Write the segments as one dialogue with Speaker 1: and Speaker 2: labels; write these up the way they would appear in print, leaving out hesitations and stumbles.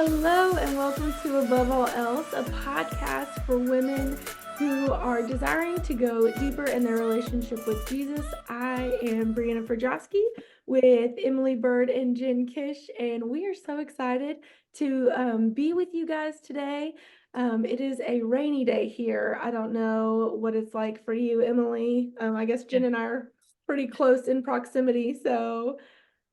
Speaker 1: Hello and welcome to Above All Else, a podcast for women who are desiring to go deeper in their relationship with Jesus. I am Brianna Ferdrowski with Emily Bird and Jen Kish, and we are so excited to be with you guys today. It is a rainy day here. I don't know what it's like for you, Emily. I guess Jen and I are pretty close in proximity, so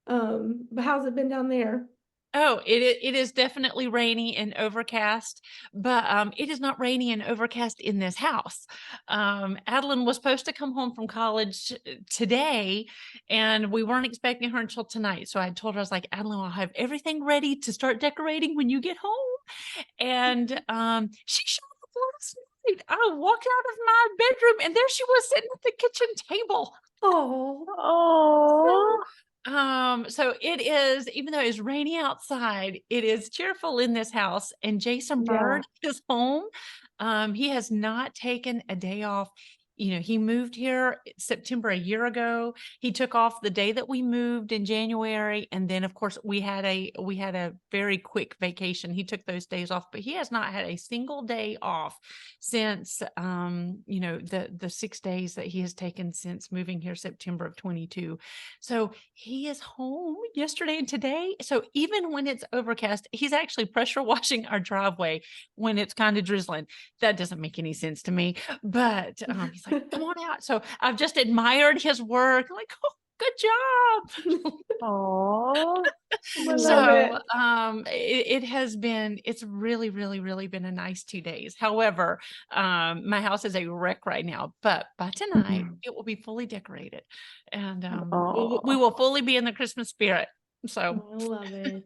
Speaker 1: but how's it been down there?
Speaker 2: Oh, it is definitely rainy and overcast, but it is not rainy and overcast in this house. Adeline was supposed to come home from college today, and we weren't expecting her until tonight. So I told her, I was like, Adeline, I'll have everything ready to start decorating when you get home. And she showed up last night. I walked out of my bedroom, and there she was sitting at the kitchen table.
Speaker 1: Oh,
Speaker 3: Oh,
Speaker 2: So it is, even though it's rainy outside, it is cheerful in this house. And Jason
Speaker 3: yeah.
Speaker 2: Bird is home. He has not taken a day off. He moved here September a year ago. He took off the day that we moved in January, and then of course we had a very quick vacation. He took those days off, but he has not had a single day off since the 6 days that he has taken since moving here September of 22. So he is home yesterday and today. So even when it's overcast, he's actually pressure washing our driveway when it's kind of drizzling. That doesn't make any sense to me, but he's like, come on out. So I've just admired his work. Like, oh, good job.
Speaker 3: Oh, I love it.
Speaker 2: So it's really, really, really been a nice 2 days. However, my house is a wreck right now, but by tonight it will be fully decorated, and we
Speaker 3: Oh,
Speaker 2: will fully be in the Christmas spirit. So
Speaker 1: I love it.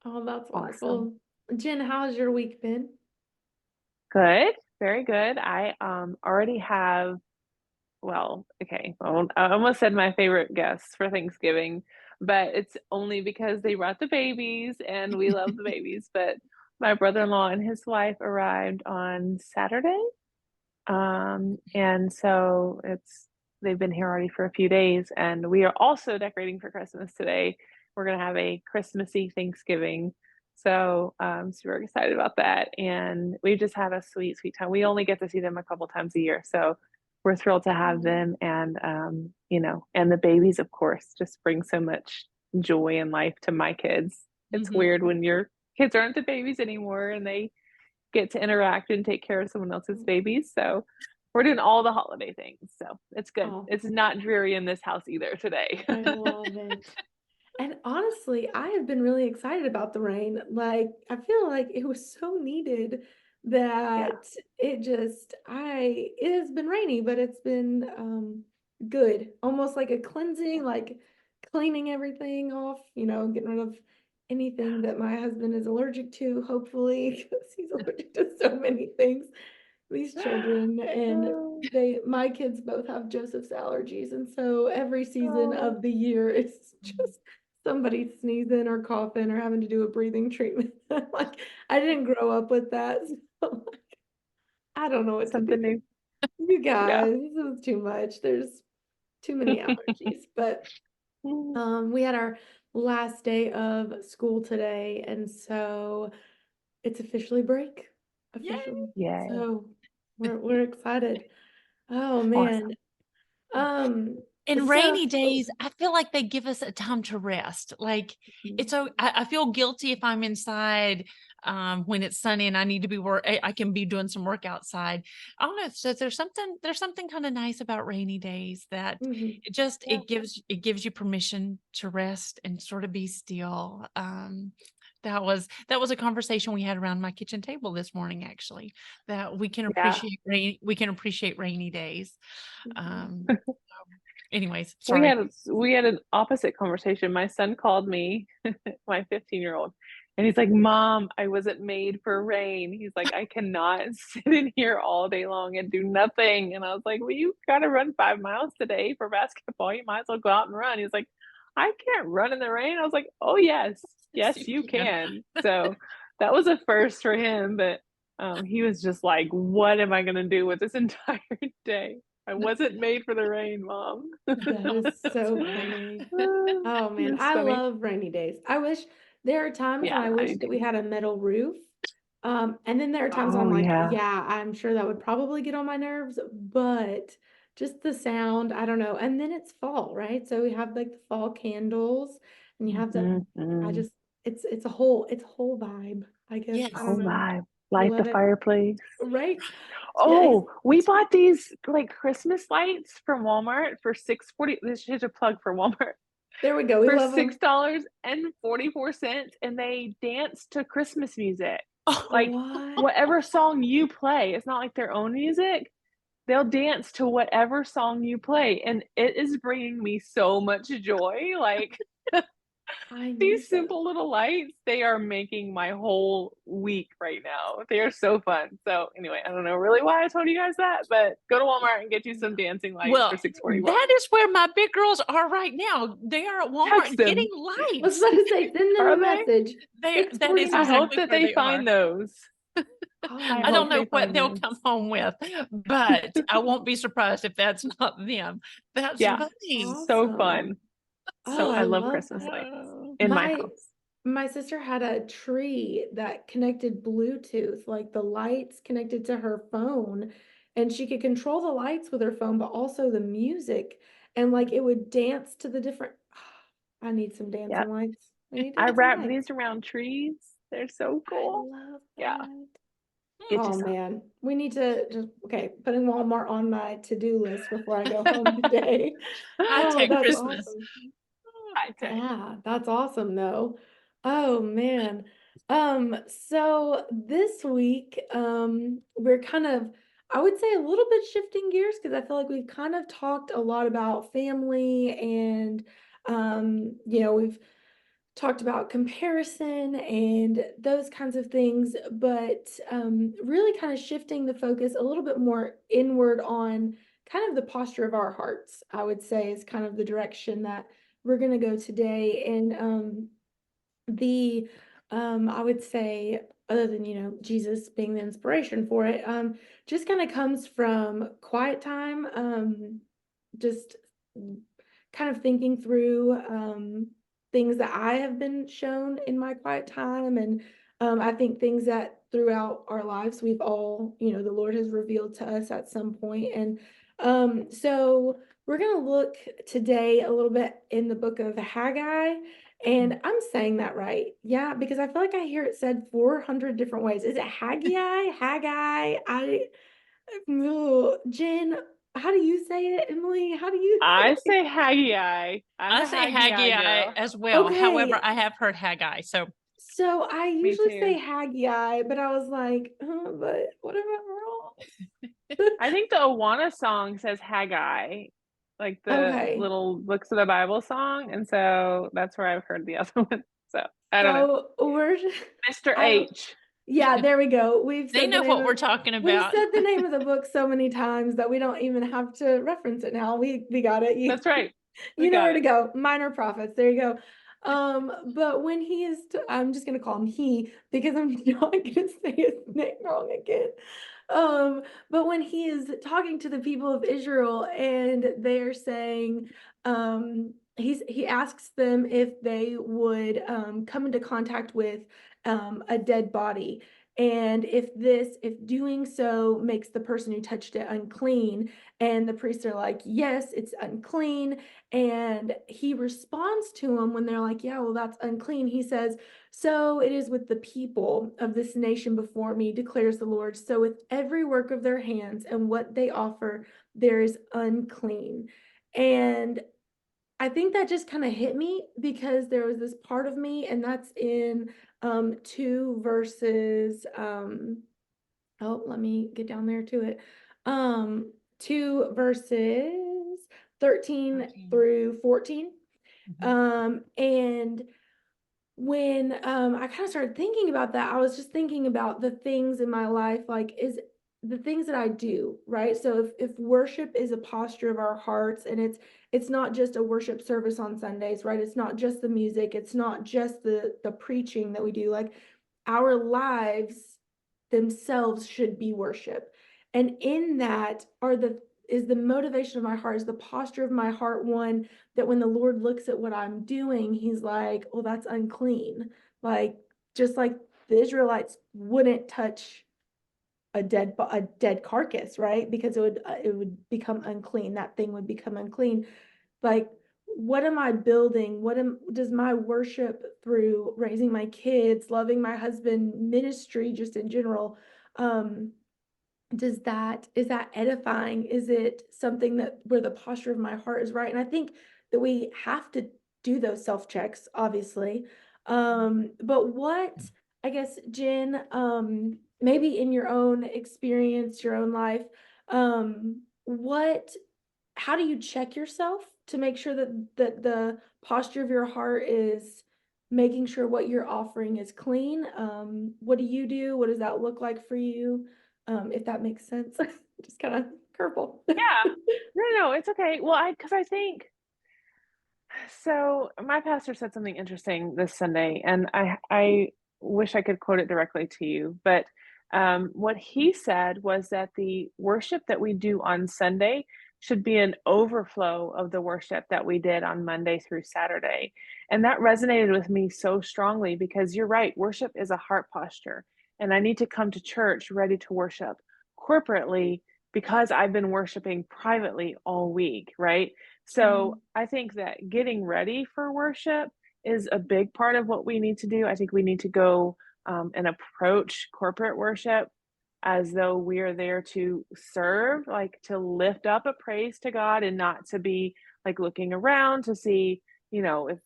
Speaker 1: Oh, that's
Speaker 3: awesome.
Speaker 1: wonderful. Jen, how's your week been?
Speaker 3: Good. Very good. I already have, I almost said my favorite guests for Thanksgiving, but it's only because they brought the babies and we love the babies. But my brother-in-law and his wife arrived on Saturday. And so they've been here already for a few days, and we are also decorating for Christmas today. We're gonna have a Christmassy Thanksgiving. So super excited about that. And we've just had a sweet, sweet time. We only get to see them a couple times a year. So we're thrilled to have them, and and the babies, of course, just bring so much joy and life to my kids. It's
Speaker 2: mhm.
Speaker 3: weird when your kids aren't the babies anymore and they get to interact and take care of someone else's babies. So we're doing all the holiday things. So it's good.
Speaker 1: Oh,
Speaker 3: It's not dreary in this house either today.
Speaker 1: I love it. And honestly, I have been really excited about the rain. Like, I feel like it was so needed
Speaker 3: Yeah.
Speaker 1: that it has been rainy, but it's been good. Almost like a cleansing, like cleaning everything off, getting rid of anything that my husband is allergic to, hopefully, because he's allergic to so many things. These children, and
Speaker 3: Oh,
Speaker 1: my kids both have Joseph's allergies, and so every season
Speaker 3: oh,
Speaker 1: of the year it's just somebody sneezing or coughing or having to do a breathing treatment. Like, I didn't grow up with that, so like, I don't know what to do.
Speaker 3: something new.
Speaker 1: You
Speaker 3: Yeah.
Speaker 1: guys, this is too much. There's too many allergies. But we had our last day of school today, and so it's officially break.
Speaker 2: Yay!
Speaker 1: Officially.
Speaker 3: Yay.
Speaker 1: So we're excited. Oh man.
Speaker 3: Awesome.
Speaker 1: Um,
Speaker 2: And
Speaker 1: so
Speaker 2: rainy days, I feel like they give us a time to rest. Like it's so I feel guilty if I'm inside when it's sunny and I need to be I can be doing some work outside. I don't know. So there's something kind of nice about rainy days that
Speaker 1: mhm. Yeah.
Speaker 2: it gives you permission to rest and sort of be still. That was a conversation we had around my kitchen table this morning, actually, that
Speaker 3: Yeah.
Speaker 2: we can appreciate rainy days.
Speaker 1: Mhm.
Speaker 2: Um, Anyways,
Speaker 3: We
Speaker 2: sorry.
Speaker 3: had we had an opposite conversation. My son called me, my 15-year-old, and he's like, "Mom, I wasn't made for rain." He's like, "I cannot sit in here all day long and do nothing." And I was like, "Well, you got to run 5 miles today for basketball. You might as well go out and run." He's like, "I can't run in the rain." I was like, "Oh yes,
Speaker 2: Yes, you
Speaker 3: yes you
Speaker 2: can.
Speaker 3: can." So that was a first for him, but he was just like, "What am I gonna do with this entire day? I wasn't made for the rain, Mom."
Speaker 1: That is so funny. Oh man,
Speaker 3: It's
Speaker 1: I
Speaker 3: funny.
Speaker 1: love rainy days. I wish There are times when
Speaker 3: Yeah,
Speaker 1: I
Speaker 3: I
Speaker 1: wish
Speaker 3: do
Speaker 1: that we
Speaker 3: too.
Speaker 1: had a metal roof. And then there are times I'm
Speaker 3: Oh
Speaker 1: like,
Speaker 3: yeah.
Speaker 1: yeah, I'm sure that would probably get on my nerves, but just the sound, I don't know. And then it's fall, right? So we have like the fall candles and you have the, I
Speaker 3: Mm-hmm.
Speaker 1: just, it's a whole vibe, I guess. I don't
Speaker 3: Whole
Speaker 2: Yes.
Speaker 1: know.
Speaker 3: vibe.
Speaker 1: I
Speaker 3: Light the
Speaker 1: love it.
Speaker 3: fireplace.
Speaker 1: Right? Yes.
Speaker 3: Oh, we bought these like Christmas lights from Walmart for 6.40. This is a plug for Walmart
Speaker 1: There we go. We
Speaker 3: for
Speaker 1: love them.
Speaker 3: $6.44, and they dance to Christmas music.
Speaker 2: Oh,
Speaker 3: Like
Speaker 1: What?
Speaker 3: whatever song you play, it's not like their own music. They'll dance to whatever song you play, and it is bringing me so much joy. Like
Speaker 1: I need
Speaker 3: these
Speaker 1: those.
Speaker 3: simple little lights, they are making my whole week right now. They are so fun. So anyway, I don't know really why I told you guys that, but go to Walmart and get you some dancing lights for
Speaker 2: well,
Speaker 3: 6.44.
Speaker 2: that is where my big girls are right now. They are at
Speaker 3: Text
Speaker 2: Walmart getting
Speaker 3: them.
Speaker 1: I was
Speaker 2: lights.
Speaker 1: about to say, send them a
Speaker 3: Are they?
Speaker 1: message.
Speaker 2: That is
Speaker 3: I
Speaker 1: 6:45.
Speaker 3: hope
Speaker 2: exactly
Speaker 3: that
Speaker 2: where
Speaker 3: they
Speaker 2: they are.
Speaker 3: find those.
Speaker 1: Oh
Speaker 3: I
Speaker 2: I don't
Speaker 3: hope
Speaker 1: man.
Speaker 2: know
Speaker 3: they
Speaker 2: what
Speaker 3: find
Speaker 2: they'll
Speaker 3: those.
Speaker 2: come home with, but I won't be surprised if that's not them. That's
Speaker 3: Yeah,
Speaker 2: funny.
Speaker 3: so
Speaker 1: Awesome.
Speaker 3: fun.
Speaker 1: Oh,
Speaker 3: So
Speaker 1: I
Speaker 3: I love
Speaker 1: love
Speaker 3: Christmas lights
Speaker 1: that.
Speaker 2: Oh.
Speaker 3: in my
Speaker 1: My
Speaker 3: house.
Speaker 1: my sister had a tree that connected Bluetooth, like the lights connected to her phone, and she could control the lights with her phone, but also the music, and like it would dance to the different. I need some
Speaker 3: Yeah,
Speaker 1: dancing lights. We need
Speaker 3: I
Speaker 1: dancing
Speaker 3: wrap
Speaker 1: lights.
Speaker 3: these around trees. They're so
Speaker 1: I
Speaker 3: cool.
Speaker 1: love
Speaker 3: Yeah,
Speaker 1: that.
Speaker 3: get you
Speaker 1: Oh
Speaker 3: some.
Speaker 1: man, we need to just okay, putting Walmart on my to-do list before I go home today.
Speaker 2: High
Speaker 1: Oh,
Speaker 2: tech
Speaker 1: that's
Speaker 2: Christmas.
Speaker 1: awesome.
Speaker 3: High tech.
Speaker 1: Yeah, that's awesome though. Oh man. So this week, we're kind of, I would say a little bit shifting gears because I feel like we've kind of talked a lot about family and we've talked about comparison and those kinds of things, but really kind of shifting the focus a little bit more inward on kind of the posture of our hearts, I would say is kind of the direction that we're going to go today. And the I would say, other than Jesus being the inspiration for it, just kind of comes from quiet time, just kind of thinking through things that I have been shown in my quiet time, and I think things that throughout our lives we've all, the Lord has revealed to us at some point. And so we're going to look today a little bit in the book of Haggai. And I'm saying that right. Yeah, because I feel like I hear it said 400 different ways. Is it Haggai? Haggai? Jen, how do you say it? Emily, how do you say
Speaker 3: I
Speaker 1: it?
Speaker 3: say Haggai. I'm
Speaker 2: I
Speaker 3: a
Speaker 2: say
Speaker 3: Haggai
Speaker 2: Haggai
Speaker 3: girl.
Speaker 2: as well. However,
Speaker 1: Okay,
Speaker 2: I have heard Haggai. So
Speaker 1: so I
Speaker 3: Me
Speaker 1: usually
Speaker 3: too.
Speaker 1: say Haggai, but I was like, but what if I'm wrong?
Speaker 3: I think the Awana song says Haggai, like the
Speaker 1: Okay,
Speaker 3: little books of the Bible song, and so that's where I've heard the other one. So I don't know.
Speaker 1: so we're
Speaker 3: Mr.
Speaker 1: I
Speaker 3: H.
Speaker 1: yeah, there we go.
Speaker 2: they know what we're talking
Speaker 1: We've
Speaker 2: about.
Speaker 1: said the name of the book so many times that we don't even have to reference it now. We got it.
Speaker 3: That's right. We
Speaker 1: You know
Speaker 3: got
Speaker 1: where to
Speaker 3: it.
Speaker 1: go. Minor prophets. There you go. But when he is, I'm just gonna call him he because I'm not gonna say his name wrong again. But when he is talking to the people of Israel and they're saying, he asks them if they would come into contact with a dead body. And if doing so makes the person who touched it unclean, and the priests are like, yes, it's unclean. And he responds to them when they're like, yeah, well, that's unclean. He says, so it is with the people of this nation before me, declares the Lord. So with every work of their hands and what they offer, there is unclean. And I think that just kind of hit me because there was this part of me, and that's in 2 verses. Oh, let me get down there to it. 2 verses 13
Speaker 2: 13.
Speaker 1: through 14.
Speaker 2: Mhm.
Speaker 1: And when I kind of started thinking about that, I was just thinking about the things in my life, like is the things that I do, right? So if worship is a posture of our hearts, and it's not just a worship service on Sundays, right? It's not just the music, it's not just the preaching that we do, like our lives themselves should be worship. And in that is the motivation of my heart, is the posture of my heart one that when the Lord looks at what I'm doing, he's like, well, that's unclean. like, just like the Israelites wouldn't touch a dead carcass, right? Because it would become unclean. That thing would become unclean. Like, what am I building? Does my worship through raising my kids, loving my husband, ministry just in general, um, is that edifying? Is it something that where the posture of my heart is right? And I think that we have to do those self checks, obviously. But what, I guess, Jen, maybe in your own experience, your own life, what how do you check yourself to make sure that the posture of your heart is making sure what you're offering is clean? What do you do? What does that look like for you? If that makes sense. Just kind of curveball.
Speaker 3: Yeah. No, it's okay. Well, because I think so. My pastor said something interesting this Sunday, and I wish I could quote it directly to you, but what he said was that the worship that we do on Sunday should be an overflow of the worship that we did on Monday through Saturday. And that resonated with me so strongly because you're right, worship is a heart posture. And I need to come to church ready to worship corporately because I've been worshiping privately all week, right? So
Speaker 1: Mhm.
Speaker 3: I think that getting ready for worship is a big part of what we need to do. I think we need to go and approach corporate worship as though we are there to serve, like to lift up a praise to God and not to be like looking around to see, if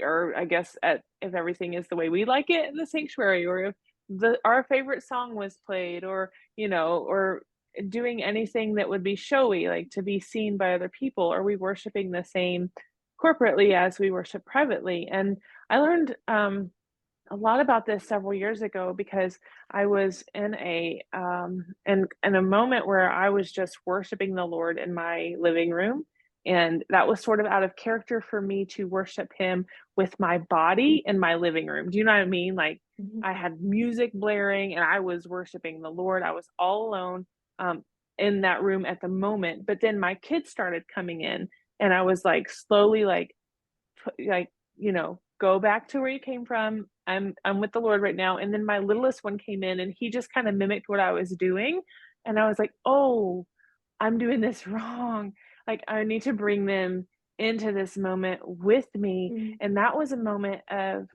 Speaker 3: or I guess if everything is the way we like it in the sanctuary, or if our favorite song was played, or doing anything that would be showy, like to be seen by other people. Are we worshiping the same corporately as we worship privately? And I learned a lot about this several years ago because I was in a moment where I was just worshiping the Lord in my living room, and that was sort of out of character for me to worship Him with my body in my living room. Do you know what I mean? Like
Speaker 1: Mhm.
Speaker 3: I had music blaring and I was worshiping the Lord. I was all alone um, in that room at the moment. But then my kids started coming in, and I was like slowly like go back to where you came from. I'm with the Lord right now. And then my littlest one came in and he just kind of mimicked what I was doing, and I was like, oh, I'm doing this wrong. Like I need to bring them into this moment with me.
Speaker 1: Mm.
Speaker 3: And that was a moment of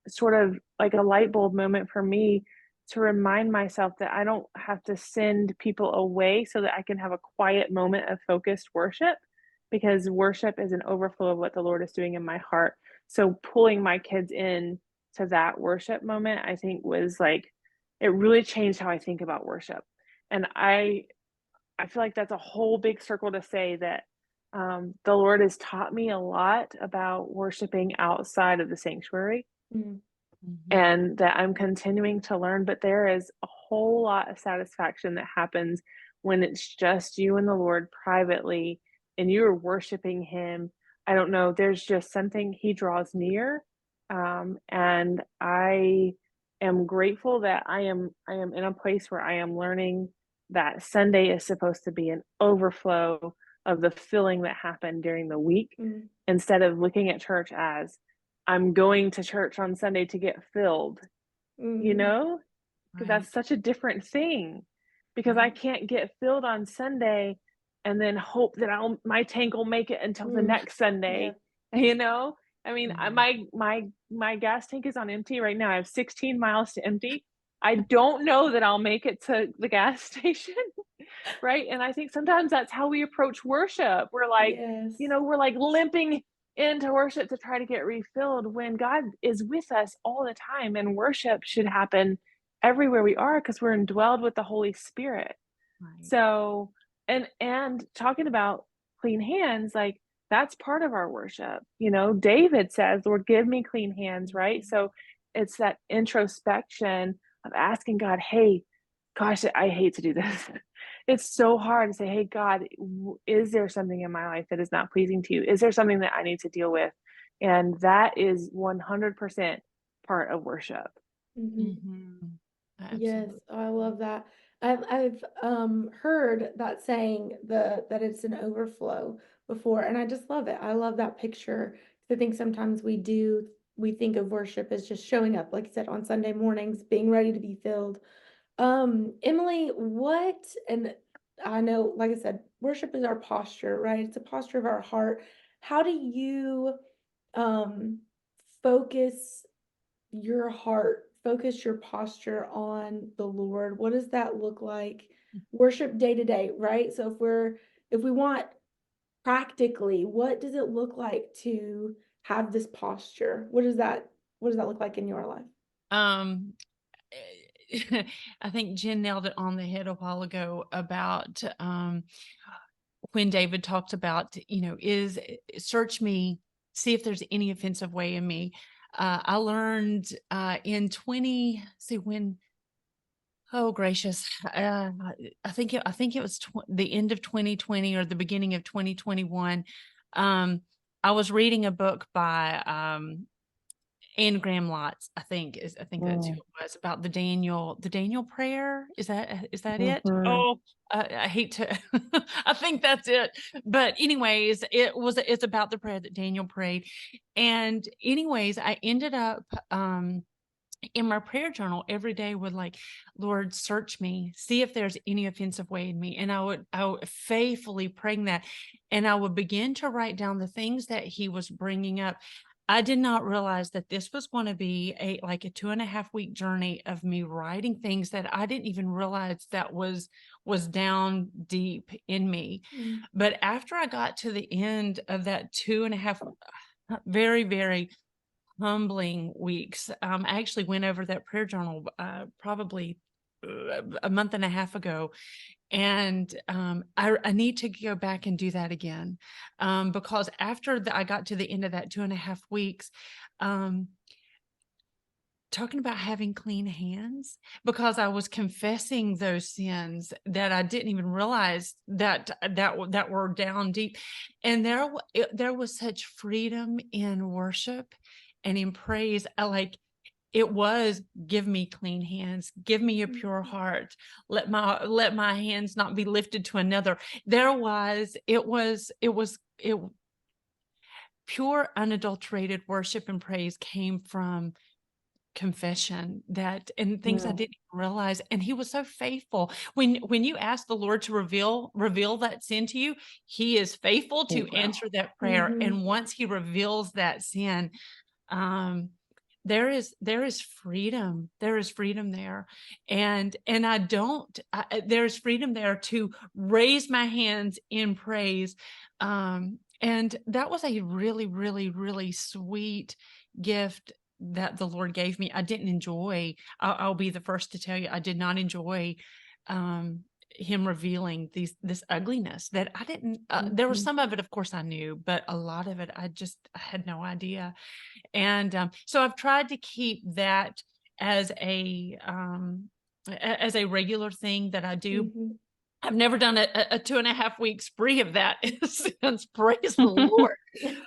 Speaker 3: sort of like a light bulb moment for me to remind myself that I don't have to send people away so that I can have a quiet moment of focused worship, because worship is an overflow of what the Lord is doing in my heart. So pulling my kids in to that worship moment, I think was like, it really changed how I think about worship. And I feel like that's a whole big circle to say that the Lord has taught me a lot about worshiping outside of the sanctuary,
Speaker 1: Mm.
Speaker 2: Mhm.
Speaker 3: and that I'm continuing to learn. But there is a whole lot of satisfaction that happens when it's just you and the Lord privately and you are worshiping Him. I don't know, there's just something, He draws near. And I am grateful that I am in a place where I am learning that Sunday is supposed to be an overflow of the filling that happened during the week,
Speaker 1: Mm.
Speaker 3: instead of looking at church as I'm going to church on Sunday to get filled, you
Speaker 1: Mhm.
Speaker 3: know? Because
Speaker 2: Right,
Speaker 3: that's such a different thing. Because I
Speaker 2: right.
Speaker 3: can't get filled on Sunday and then hope that my tank will make it until the
Speaker 1: Mm.
Speaker 3: next Sunday,
Speaker 1: Yeah.
Speaker 3: you know? I mean,
Speaker 2: Mhm.
Speaker 3: my gas tank is on empty right now. I have 16 miles to empty. I don't know that I'll make it to the gas station, right? And I think sometimes that's how we approach worship.
Speaker 1: Yes.
Speaker 3: We're like limping into worship to try to get refilled when God is with us all the time, and worship should happen everywhere we are because we're indwelled with the Holy Spirit.
Speaker 2: Right.
Speaker 3: So, and talking about clean hands, like that's part of our worship. David says, "Lord, give me clean hands," right?
Speaker 2: Mhm.
Speaker 3: So it's that introspection of asking God, "Hey, gosh, I hate to do this." It's so hard to say, "Hey, God, is there something in my life that is not pleasing to you? Is there something that I need to deal with?" And that is 100% part of worship.
Speaker 1: Mhm.
Speaker 2: Mhm.
Speaker 1: Yes,
Speaker 2: Absolutely.
Speaker 1: oh, I love that. I've heard that saying that it's an overflow before, and I just love it. I love that picture. I think sometimes we think of worship as just showing up, like I said, on Sunday mornings, being ready to be filled. Emily, what, and I know, like I said, worship is our posture, right? It's a posture of our heart. How do you um focus your heart, focus your posture on the Lord? What does that look like? Worship day to day, right? So if we want practically, what does it look like to have this posture? What does that look like in your life?
Speaker 2: Um, I think Jen nailed it on the head a while ago about when David talked about, is search me, see if there's any offensive way in me. I learned in 20, see when, oh gracious, I think it was the end of 2020 or the beginning of 2021. I was reading a book by and Graham Lotz, I think that's who
Speaker 3: Mm.
Speaker 2: it was, about the Daniel prayer. Is that it?
Speaker 3: Mhm.
Speaker 2: Oh, I hate to, I think that's it. But anyways, it's about the prayer that Daniel prayed. And anyways, I ended up, in my prayer journal every day would like, Lord, search me, see if there's any offensive way in me. And I would faithfully praying that. And I would begin to write down the things that he was bringing up. I did not realize that this was going to be like a 2.5 week journey of me writing things that I didn't even realize that was down deep in me.
Speaker 1: Mm.
Speaker 2: But after I got to the end of that 2.5 very, very humbling weeks. I actually went over that prayer journal probably a month and a half ago, and I need to go back and do that again, because after I got to the end of that 2.5 weeks, um, talking about having clean hands, because I was confessing those sins that I didn't even realize that were down deep. And there was such freedom in worship and in praise. It was, give me clean hands, give me a pure heart, let my hands not be lifted to another. It pure unadulterated worship and praise came from confession, that and things I
Speaker 3: Mm.
Speaker 2: didn't realize. And he was so faithful. When you ask the Lord to reveal that sin to you, he is faithful
Speaker 3: He
Speaker 2: to
Speaker 3: will.
Speaker 2: answer that prayer.
Speaker 1: Mhm.
Speaker 2: And once he reveals that sin, um there is freedom, there. And there's freedom there to raise my hands in praise. And that was a really, really, really sweet gift that the Lord gave me. I didn't enjoy, I'll be the first to tell you, I did not enjoy him revealing this ugliness that I didn't, there was
Speaker 1: Mhm.
Speaker 2: some of it, of course I knew, but a lot of it I had no idea. And so I've tried to keep that as as a regular thing that I do.
Speaker 1: Mhm.
Speaker 2: I've never done a 2.5 week spree of that since, praise the Lord.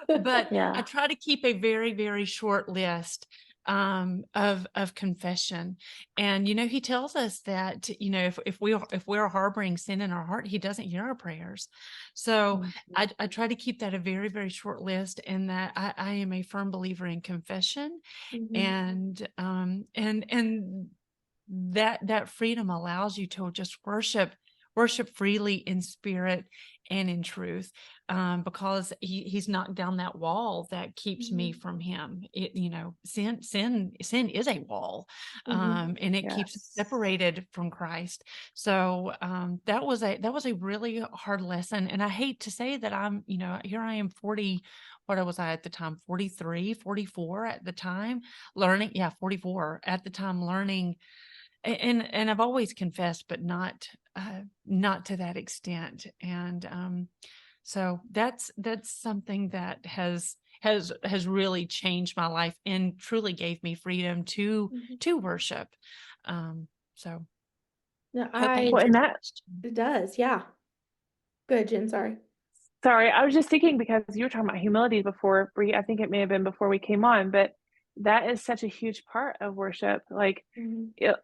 Speaker 2: But I
Speaker 3: Yeah.
Speaker 2: try to keep a very, very short list of confession. And he tells us that if we're harboring sin in our heart, he doesn't hear our prayers. So
Speaker 3: Mhm.
Speaker 2: I try to keep that a very, very short list, and that I am a firm believer in confession.
Speaker 1: Mhm.
Speaker 2: And that freedom allows you to just worship freely in spirit and in truth, because he's knocked down that wall that keeps me
Speaker 1: Mhm.
Speaker 2: from him. Sin is a wall,
Speaker 1: Mhm.
Speaker 2: and it keeps us
Speaker 3: Yes.
Speaker 2: separated from Christ. So that was a really hard lesson. And I hate to say that here I am 40, what was I at the time? 43, 44 at the time, learning. Yeah, 44 at the time, learning. And I've always confessed, but not to that extent. And so that's something that has really changed my life and truly gave me freedom to
Speaker 1: Mhm.
Speaker 2: worship. So
Speaker 1: No,
Speaker 2: hope that
Speaker 3: Well,
Speaker 2: answers
Speaker 3: and
Speaker 2: the
Speaker 3: that,
Speaker 2: question.
Speaker 1: it does. Yeah. Good, Jen. Sorry.
Speaker 3: sorry, I was just thinking because you were talking about humility before, Bree. I think it may have been before we came on, but that is such a huge part of worship.
Speaker 1: Mhm.
Speaker 3: It,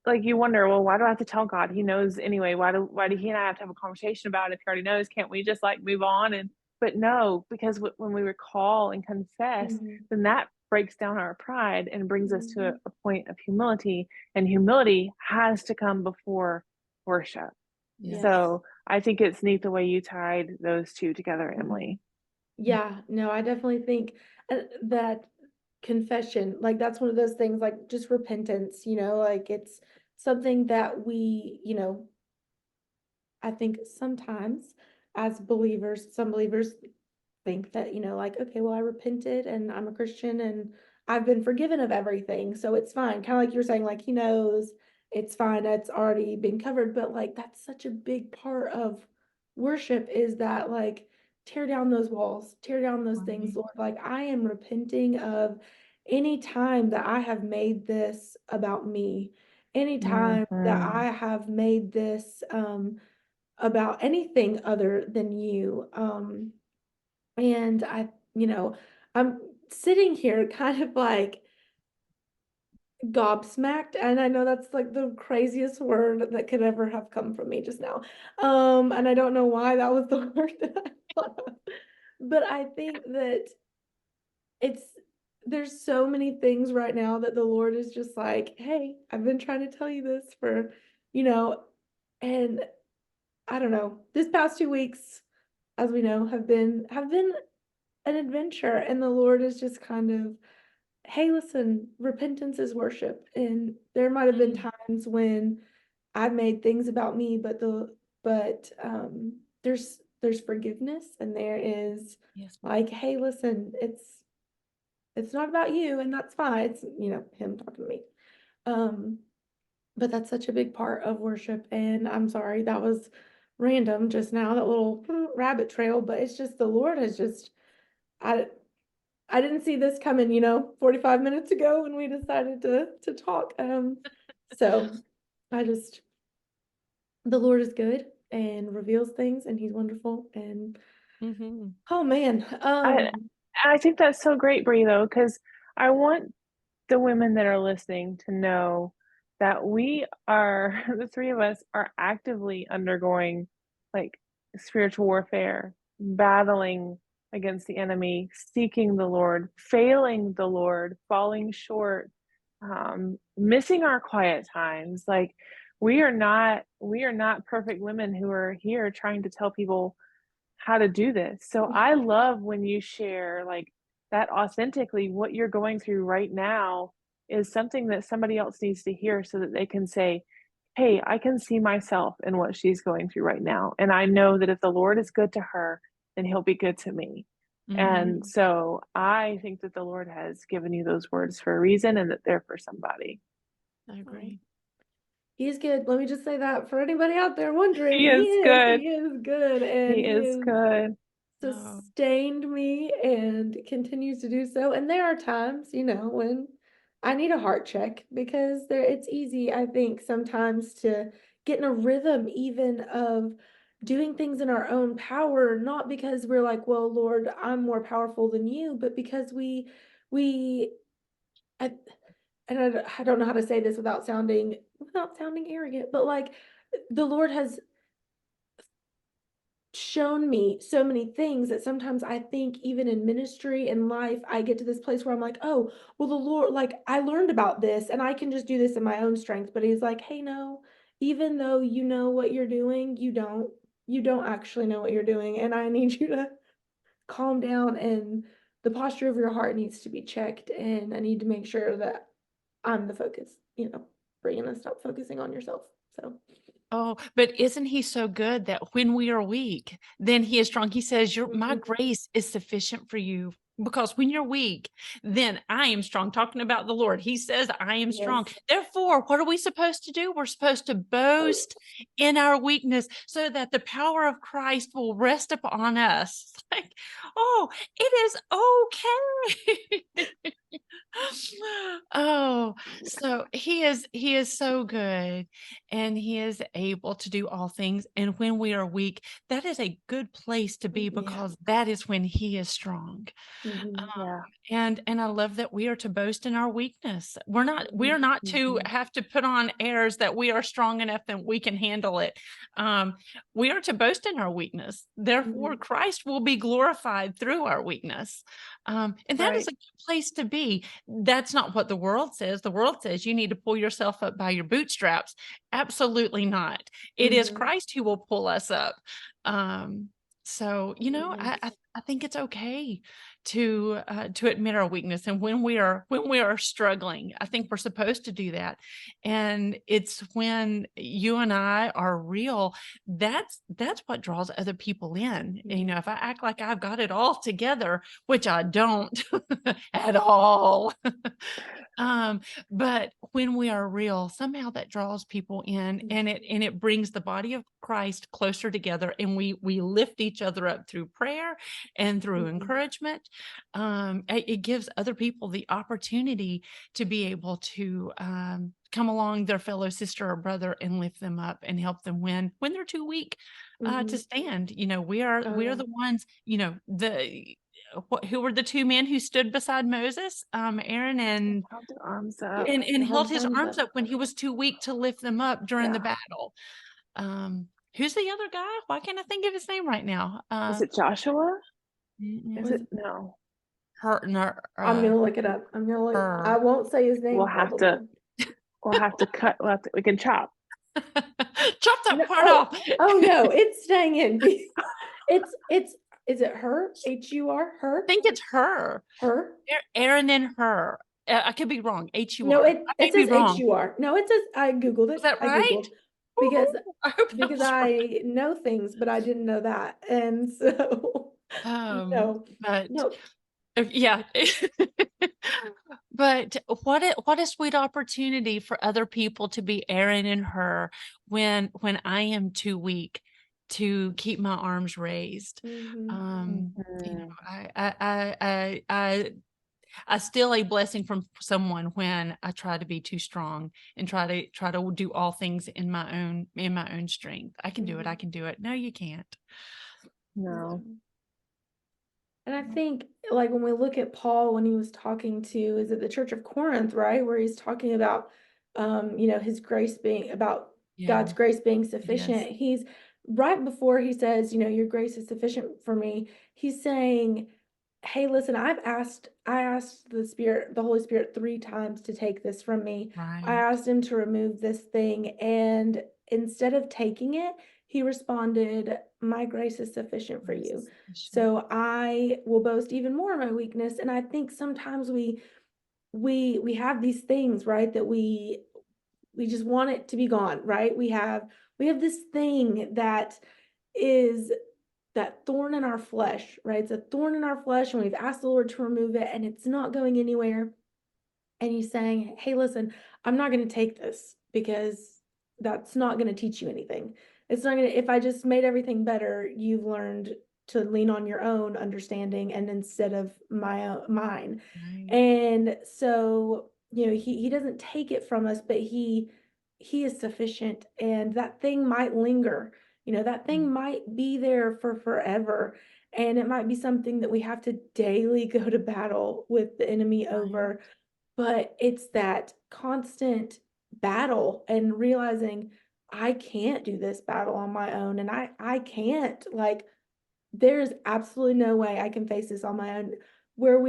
Speaker 3: like you wonder, well, why do I have to tell God? He knows anyway. Why do he and I have to have a conversation about it if he already knows? Can't we just like move on and but no, because when we recall and confess,
Speaker 1: Mhm.
Speaker 3: then that breaks down our pride and brings us to
Speaker 1: Mhm.
Speaker 3: a point of humility, and humility has to come before worship.
Speaker 2: Yes.
Speaker 1: Yes.
Speaker 3: So I think it's neat the way you tied those two together,
Speaker 1: Mhm.
Speaker 3: Emily.
Speaker 1: Yeah, no, I definitely think that confession, like that's one of those things, like just repentance, like it's something that we, I think sometimes as believers, some believers think that, like, okay, well, I repented and I'm a Christian and I've been forgiven of everything. So it's fine. Kind of like you're saying, like, he knows it's fine. It's already been covered. But like, that's such a big part of worship is that, like, tear down those walls, tear down those things,
Speaker 2: Right.
Speaker 1: Lord. Like, I am repenting of any time that I have made this about me, any time that
Speaker 3: Mhm.
Speaker 1: I have made this, about anything other than you. And I'm sitting here kind of like gobsmacked, and I know that's like the craziest word that could ever have come from me just now. And I don't know why that was the word that I thought of. But I think that it's there's so many things right now that the Lord is just like, hey, I've been trying to tell you this for, you know, and I don't know, this past 2 weeks, as we know, have been an adventure, and the Lord is just kind of, hey, listen, repentance is worship. And there might have been
Speaker 2: Mm.
Speaker 1: times when I've made things about me, but there's forgiveness, and there is
Speaker 2: Yes.
Speaker 1: like, hey, listen, it's not about you, and that's fine. It's him talking to me. Um, but that's such a big part of worship, and I'm sorry that was random just now, that little rabbit trail, but it's just the Lord has just I I didn't see this coming, 45 minutes ago when we decided to talk. So I just the Lord is good and reveals things, and he's wonderful, and
Speaker 2: Mhm.
Speaker 1: oh man.
Speaker 3: I I think that's so great, Brie, though, because I want the women that are listening to know that we are the three of us are actively undergoing like spiritual warfare, battling against the enemy, seeking the Lord, failing the Lord, falling short, missing our quiet times. Like we are not perfect women who are here trying to tell people how to do this. So I love when you share like that authentically what you're going through right now is something that somebody else needs to hear so that they can say, "Hey, I can see myself in what she's going through right now. And I know that if the Lord is good to her, then he'll be good to me." And
Speaker 2: Mhm.
Speaker 3: so I think that the Lord has given you those words for a reason and that they're for somebody.
Speaker 2: I
Speaker 1: Oh,
Speaker 2: agree.
Speaker 1: he's good. Let me just say that for anybody out there wondering,
Speaker 3: He
Speaker 1: he
Speaker 3: is
Speaker 1: is.
Speaker 3: good.
Speaker 1: He is good, and
Speaker 3: He
Speaker 1: he
Speaker 3: is
Speaker 1: is
Speaker 3: good.
Speaker 2: Oh.
Speaker 1: sustained me and continues to do so. And there are times, when I need a heart check, because it's easy, I think, sometimes to get in a rhythm even of doing things in our own power, not because we're like, well, Lord, I'm more powerful than you, but because we I, and I don't know how to say this without sounding arrogant, but like the Lord has shown me so many things that sometimes I think even in ministry and life, I get to this place where I'm like, oh, well, the Lord, like I learned about this and I can just do this in my own strength. But he's like, hey, no, even though you know what you're doing, you don't actually know what you're doing. And I need you to calm down, and the posture of your heart needs to be checked. And I need to make sure that I'm the focus, bringing and stop focusing on yourself. So,
Speaker 2: Oh, but isn't he so good that when we are weak, then he is strong. He says, my
Speaker 1: mhm,
Speaker 2: grace is sufficient for you. Because when you're weak, then I am strong. Talking about the Lord, he says, I am strong.
Speaker 1: yes.
Speaker 2: Therefore, what are we supposed to do? We're supposed to boast in our weakness so that the power of Christ will rest upon us. Like, oh, it is okay. Oh, so he is so good, and he is able to do all things. And when we are weak, that is a good place to be,
Speaker 1: Yeah.
Speaker 2: because that is when he is strong.
Speaker 3: Yeah.
Speaker 2: And I love that we are to boast in our weakness. We are not to have to put on airs that we are strong enough and we can handle it. We are to boast in our weakness. Therefore, Christ will be glorified through our weakness. And that is a good place to be. That's not what the world says. The world says you need to pull yourself up by your bootstraps. Absolutely not. It is Christ who will pull us up. So, I think it's okay to admit our weakness, and when we are struggling, I think we're supposed to do that. And it's when you and I are real, that's what draws other people in. If I act like I've got it all together, which I don't at all. But when we are real, somehow that draws people in, and it brings the body of Christ closer together, and we lift each other up through prayer and through encouragement. It gives other people the opportunity to be able to come along their fellow sister or brother and lift them up and help them when they're too weak to stand. We are the ones, who were the two men who stood beside Moses, Aaron and
Speaker 3: held their arms up.
Speaker 2: and held his arms up when he was too weak to lift them up during the battle. Who's the other guy? Why can't I think of his name right now?
Speaker 3: Is it Joshua?
Speaker 1: Was
Speaker 3: Is it? No.
Speaker 1: I'm gonna look it up. I won't say his name.
Speaker 3: We'll have to cut. We can chop.
Speaker 2: Chop that part off.
Speaker 1: Oh no, it's staying in. Is it her? H-U-R? Her?
Speaker 2: I think it's her.
Speaker 1: Her?
Speaker 2: Aaron and her. I could be wrong. H-U-R.
Speaker 1: No, it says H-U-R. No, it says, I Googled it.
Speaker 2: Is that right?
Speaker 1: Because I know things, but I didn't know that. And so, no.
Speaker 2: Yeah. But what a sweet opportunity for other people to be Aaron and her when I am too weak to keep my arms raised. I steal a blessing from someone when I try to be too strong and try to do all things in my own strength. I can do it. I can do it. No, you can't.
Speaker 3: No.
Speaker 1: And I think, like, when we look at Paul, when he was talking to, is it the Church of Corinth, right? Where he's talking about, his grace being, about God's grace being sufficient.
Speaker 2: Yes.
Speaker 1: He's right before he says, your grace is sufficient for me. He's saying, hey, listen, I asked the Holy Spirit 3 times to take this from me.
Speaker 2: Right.
Speaker 1: I asked him to remove this thing. And instead of taking it, he responded, my grace is sufficient for you. So I will boast even more of my weakness. And I think sometimes we have these things, right, that we just want it to be gone, right? We have this thing that is that thorn in our flesh, right? It's a thorn in our flesh, and we've asked the Lord to remove it, and it's not going anywhere. And he's saying, hey, listen, I'm not going to take this because that's not going to teach you anything. It's not going to, if I just made everything better, you've learned to lean on your own understanding and instead of mine.
Speaker 2: Right.
Speaker 1: And so, he doesn't take it from us, but he is sufficient, and that thing might linger. That thing might be there for forever, and it might be something that we have to daily go to battle with the enemy over. But it's that constant battle and realizing I can't do this battle on my own, and I can't, like, there's absolutely no way I can face this on my own, where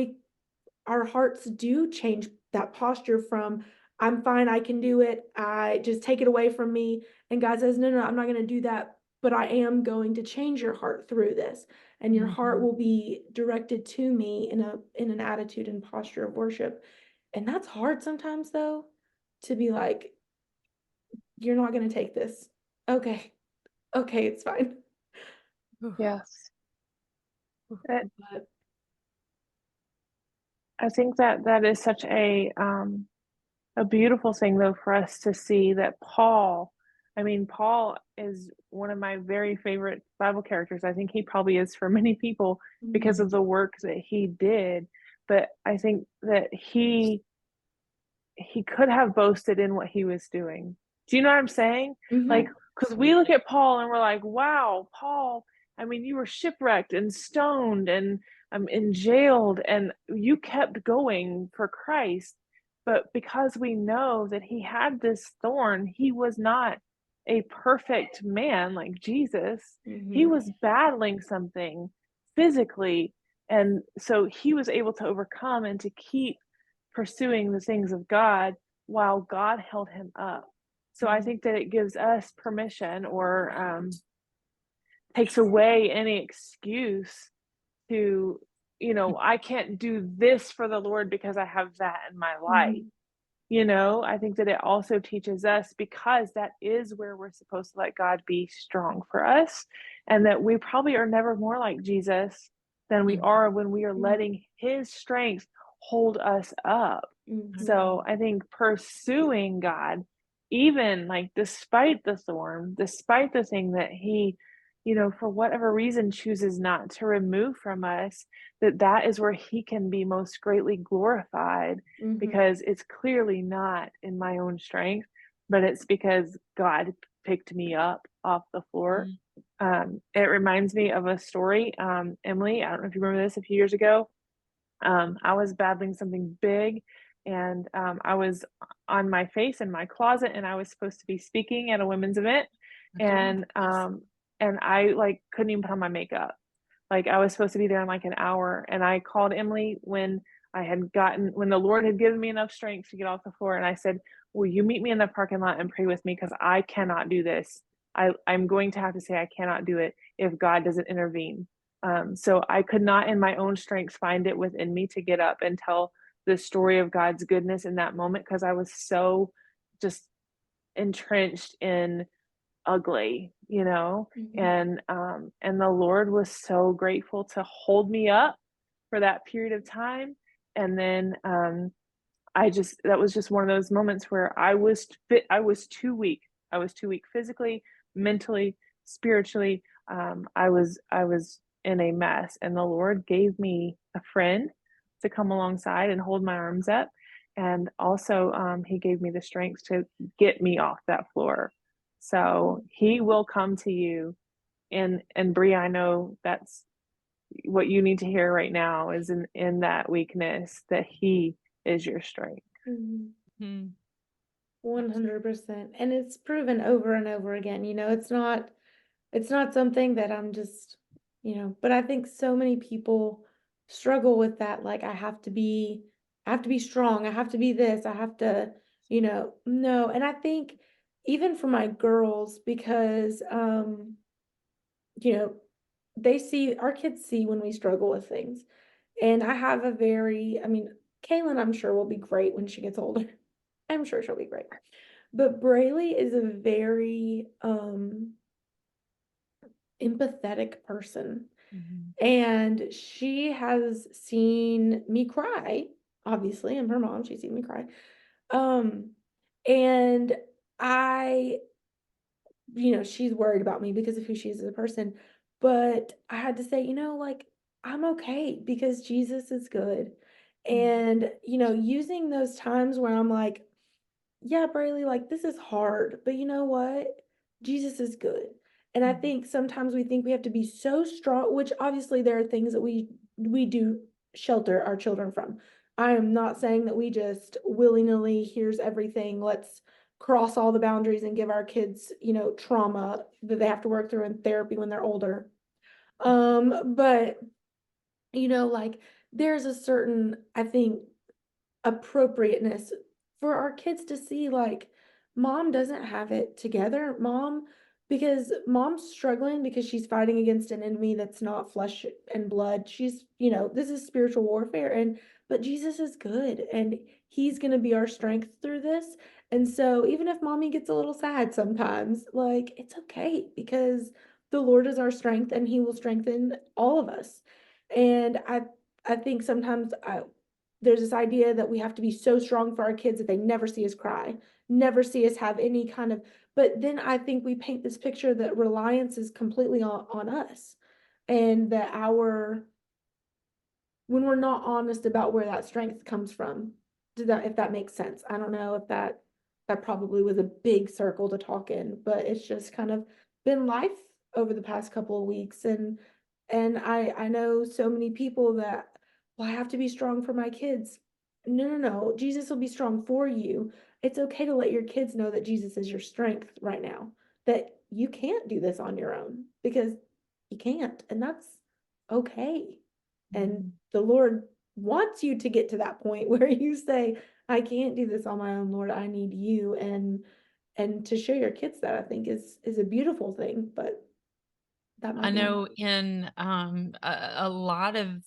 Speaker 1: our hearts do change that posture from I'm fine, I can do it, I just take it away from me. And God says, no, I'm not going to do that, but I am going to change your heart through this. And your heart will be directed to me in an attitude and posture of worship. And that's hard sometimes, though, to be like, you're not going to take this. Okay, it's fine.
Speaker 3: Yes. I think that is such a beautiful thing, though, for us to see that Paul is one of my very favorite Bible characters. I think he probably is for many people because of the work that he did. But I think that he could have boasted in what he was doing. Do you know what I'm saying? Like, because we look at Paul and we're like, wow, Paul I mean, you were shipwrecked and stoned and jailed, and you kept going for Christ. But because we know that he had this thorn, he was not a perfect man like Jesus. He
Speaker 1: Mhm.
Speaker 3: was battling something physically, and so he was able to overcome and to keep pursuing the things of God while God held him up. So I
Speaker 1: Mhm.
Speaker 3: think that it gives us permission, or takes away any excuse to, I can't do this for the Lord because I have that in my life.
Speaker 1: Mhm.
Speaker 3: I think that it also teaches us, because that is where we're supposed to let God be strong for us, and that we probably are never more like Jesus than we
Speaker 2: Mhm.
Speaker 3: are when we are
Speaker 1: Mhm.
Speaker 3: letting his strength hold us up.
Speaker 1: Mhm.
Speaker 3: So I think pursuing God, even like despite the thorn, despite the thing that he, for whatever reason chooses not to remove from us, that is where he can be most greatly glorified,
Speaker 1: Mhm.
Speaker 3: because it's clearly not in my own strength, but it's because God picked me up off the floor.
Speaker 2: Mhm.
Speaker 3: It reminds me of a story. Emily, I don't know if you remember this, a few years ago. I was battling something big, and I was on my face in my closet, and I was supposed to be speaking at a women's event,
Speaker 2: Okay.
Speaker 3: and
Speaker 2: Yes.
Speaker 3: I like couldn't even put on my makeup. Like, I was supposed to be there in like an hour, and I called Emily when the Lord had given me enough strength to get off the floor, and I said, "Will you meet me in the parking lot and pray with me? Because I cannot do this. I'm going to have to say I cannot do it if God doesn't intervene." So I could not, in my own strength, find it within me to get up and tell the story of God's goodness in that moment, because I was so just entrenched in ugly,
Speaker 1: Mhm.
Speaker 3: and the Lord was so grateful to hold me up for that period of time. And then that was just one of those moments where I was too weak. I was too weak physically, mentally, spiritually. I was in a mess, and the Lord gave me a friend to come alongside and hold my arms up. And also, he gave me the strength to get me off that floor. So he will come to you. And Brie, I know that's what you need to hear right now, is in that weakness, that he is your strength.
Speaker 1: Mhm.
Speaker 2: Mhm. Absolutely.
Speaker 1: 100%. And it's proven over and over again. It's not something that I'm just, but I think so many people struggle with that. Like, I have to be strong. I have to be this. I have to, no. And I think even for my girls, because, you know, our kids see when we struggle with things. And I mean, Kaylin, I'm sure will be great when she gets older. I'm sure she'll be great. But Braylee is a very empathetic person.
Speaker 2: Mhm.
Speaker 1: And she has seen me cry, obviously. I'm her mom. She's seen me cry. Um, and I, she's worried about me because of who she is as a person. But I had to say, like, I'm okay because Jesus is good.
Speaker 2: Mhm.
Speaker 1: And, using those times where I'm like, yeah, Braylee, like, this is hard, but you know what? Jesus is good. And I
Speaker 2: Mhm.
Speaker 1: think sometimes we think we have to be so strong, which obviously there are things that we do shelter our children from. I am not saying that we just willy-nilly, here's everything, let's cross all the boundaries and give our kids, trauma that they have to work through in therapy when they're older. But like, there's a certain, I think, appropriateness for our kids to see, like, mom doesn't have it together, because mom's struggling because she's fighting against an enemy that's not flesh and blood. She's, this is spiritual warfare, but Jesus is good, and he's going to be our strength through this. And so even if mommy gets a little sad sometimes, like, it's okay, because the Lord is our strength and he will strengthen all of us. And I think sometimes there's this idea that we have to be so strong for our kids that they never see us cry, never see us have any kind of, but then I think we paint this picture that reliance is completely on us, and that when we're not honest about where that strength comes from. If that makes sense. I don't know if that probably was a big circle to talk in, but it's just kind of been life over the past couple of weeks, and I know so many people that, well, I have to be strong for my kids. No, no, no. Jesus will be strong for you. It's okay to let your kids know that Jesus is your strength right now. That you can't do this on your own because you can't, and that's okay. And the Lord wants you to get to that point where you say, I can't do this on my own, Lord. I need you. And to show your kids that, I think is a beautiful thing, but that
Speaker 2: I
Speaker 1: might be
Speaker 2: know in a lot of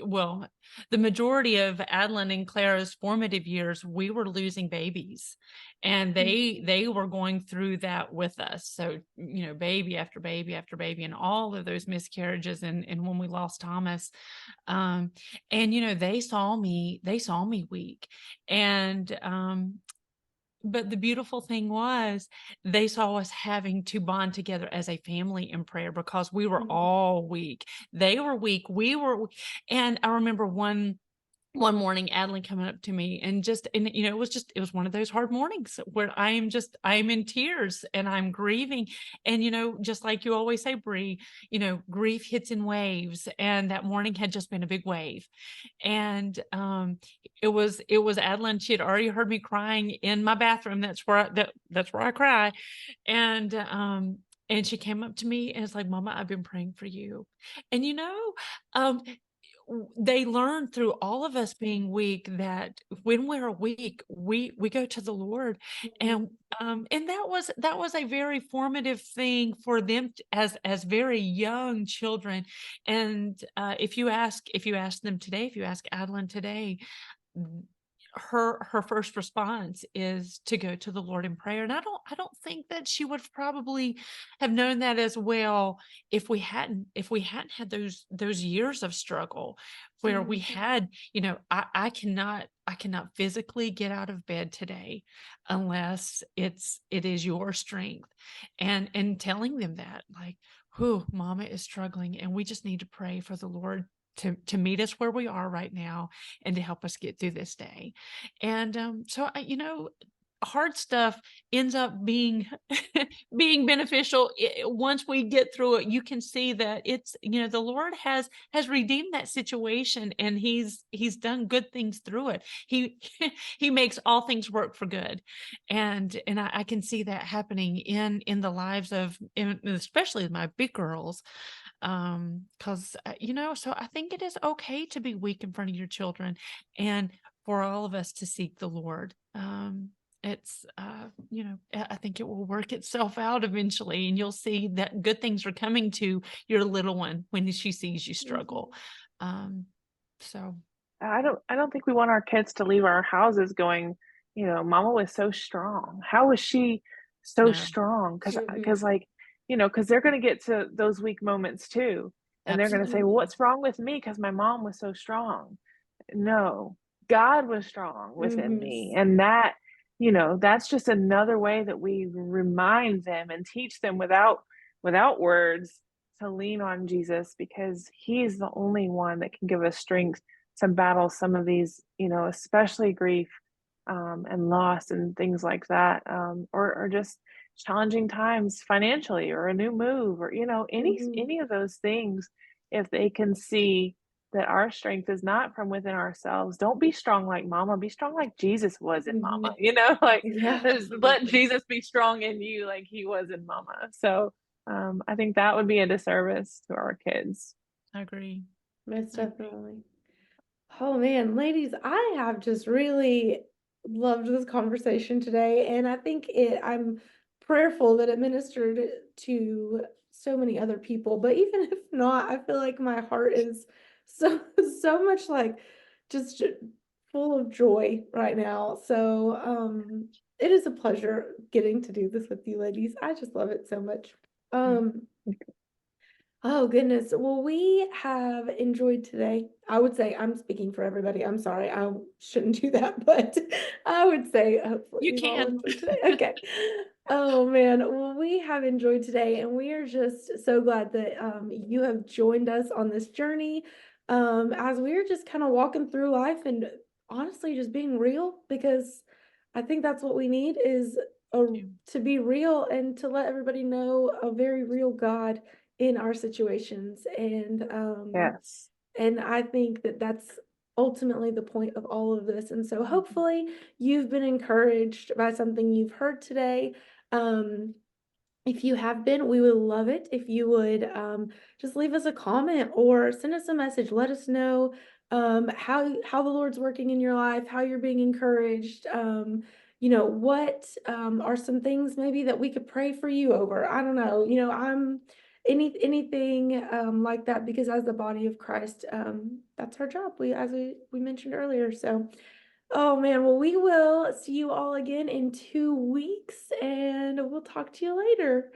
Speaker 2: well, the majority of Adeline and Clara's formative years, we were losing babies, and they were going through that with us. So, baby after baby after baby, and all of those miscarriages, and when we lost Thomas, um, and they saw me weak, and but the beautiful thing was they saw us having to bond together as a family in prayer because we were
Speaker 1: Mhm.
Speaker 2: all weak. They were weak. We were, and I remember one morning, Adeline coming up to me and it was one of those hard mornings where I am in tears and I'm grieving. And, just like you always say, Bree, grief hits in waves. And that morning had just been a big wave. And, it was Adeline. She had already heard me crying in my bathroom. That's where I cry. And she came up to me and it's like, Mama, I've been praying for you. And, um, they learned through all of us being weak that when we're weak, we go to the Lord,
Speaker 1: Mhm.
Speaker 2: and that was a very formative thing for them as very young children. And if you ask them today, if you ask Adeline today, her first response is to go to the Lord in prayer. And I don't think that she would probably have known that as well if we hadn't had those years of struggle where we
Speaker 1: Mhm.
Speaker 2: had, I cannot physically get out of bed today unless it is your strength. And telling them that, like, who Mama is struggling and we just need to pray for the Lord to meet us where we are right now and to help us get through this day. And so hard stuff ends up being being beneficial once we get through it. You can see that it's, the Lord has redeemed that situation, and he's done good things through it. He he makes all things work for good. And I can see that happening in the lives of especially my big girls. Because so I think it is okay to be weak in front of your children, and for all of us to seek the Lord. It's I think it will work itself out eventually, and you'll see that good things are coming to your little one when she sees you struggle.
Speaker 1: Mhm.
Speaker 2: um so
Speaker 3: I don't think we want our kids to leave our houses going, "Mama was so strong. How was she so
Speaker 2: no,
Speaker 3: strong?" Because
Speaker 1: Mhm.
Speaker 3: like, because they're gonna get to those weak moments too, and they're gonna say, "Well,
Speaker 2: absolutely.
Speaker 3: what's wrong with me? Because my mom was so strong." No, God was strong within
Speaker 1: Mhm.
Speaker 3: me, and that's just another way that we remind them and teach them without words to lean on Jesus, because he's the only one that can give us strength to battle some of these, especially grief, and loss and things like that, or just challenging times financially, or a new move, or any
Speaker 1: Mhm.
Speaker 3: any of those things. If they can see that our strength is not from within ourselves, don't be strong like Mama. Be strong like Jesus was in Mama.
Speaker 1: Mhm.
Speaker 3: Like,
Speaker 1: Yeah,
Speaker 3: just let
Speaker 1: absolutely.
Speaker 3: Jesus be strong in you like he was in Mama. So, I think that would be a disservice to our kids.
Speaker 2: I agree.
Speaker 1: Most
Speaker 2: I agree.
Speaker 1: definitely. Oh man, ladies, I have just really loved this conversation today, and I think I'm prayerful that it ministered to so many other people. But even if not, I feel like my heart is so so much like just full of joy right now. So it is a pleasure getting to do this with you ladies. I just love it so much.
Speaker 3: Mm.
Speaker 1: Um Oh goodness. Well, we have enjoyed today. I would say I'm speaking for everybody. I'm sorry. I shouldn't do that, but I would say hopefully
Speaker 2: You
Speaker 1: we've all
Speaker 2: can.
Speaker 1: enjoyed today. Okay. Oh man. Well, we have enjoyed today, and we are just so glad that you have joined us on this journey. As we're just kind of walking through life and honestly just being real, because I think that's what we need is
Speaker 2: too.
Speaker 1: to be real and to let everybody know a very real God in our situations.
Speaker 3: Yes.
Speaker 1: And I think that that's ultimately the point of all of this. And so hopefully you've been encouraged by something you've heard today. Um, if you have been, we would love it if you would just leave us a comment or send us a message. Let us know how the Lord's working in your life, how you're being encouraged. What are some things maybe that we could pray for you over? I don't know. I'm anything like that, because as the body of Christ, that's our job. We mentioned earlier. So. Oh man, well, we will see you all again in 2 weeks, and we'll talk to you later.